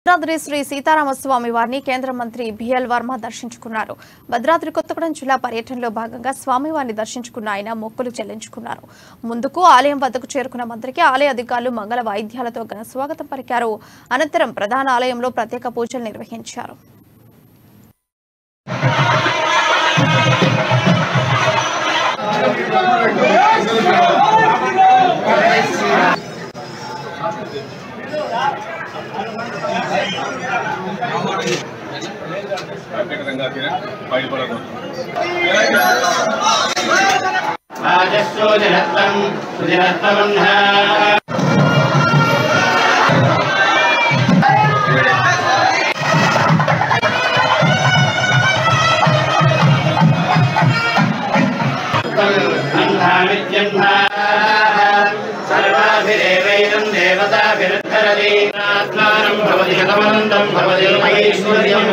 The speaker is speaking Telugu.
భద్రాద్రి శ్రీ సీతారామస్వామి వారిని కేంద్ర మంత్రి బిఎల్ వర్మ దర్శించుకున్నారు. భద్రాద్రి కొత్తగూడెం జిల్లా పర్యటనలో భాగంగా స్వామివారిని దర్శించుకున్న ఆయన మొక్కులు చెల్లించుకున్నారు. ముందుకు ఆలయం వద్దకు చేరుకున్న మంత్రికి ఆలయ అధికారులు మంగళ వాయిద్యాలతో ఘన స్వాగతం పలికారు. అనంతరం ప్రధాన ఆలయంలో ప్రత్యేక పూజలు నిర్వహించారు. सर्वाभिरेवैनं देवताभिरुद्धरति आत्मानं भवति शतमनन्तं भवति ऐश्वर्यं